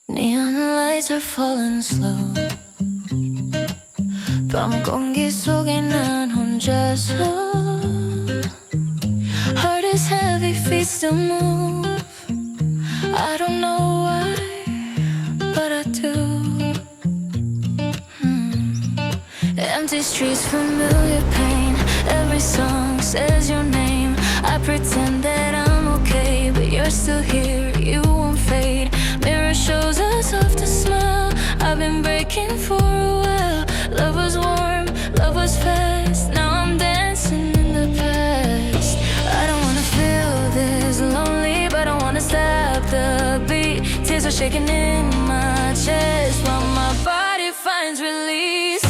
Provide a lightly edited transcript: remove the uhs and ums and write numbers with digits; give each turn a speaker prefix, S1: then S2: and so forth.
S1: Neon lights are falling slow. 밤 공기 속에 난 혼자서. Heart is heavy, feet still move. I don't know why, but I do. Empty streets, familiar pain. Every song says your name. I pretend that I'm okay, but you're still here, you won't fade. Mirror shows us off to smile. I've been breaking for a while. Love was warm, love was fast. Now I'm dancing in the past. I don't wanna feel this lonely, but I wanna stop the beat. Tears are shaking in my chest while my body finds release.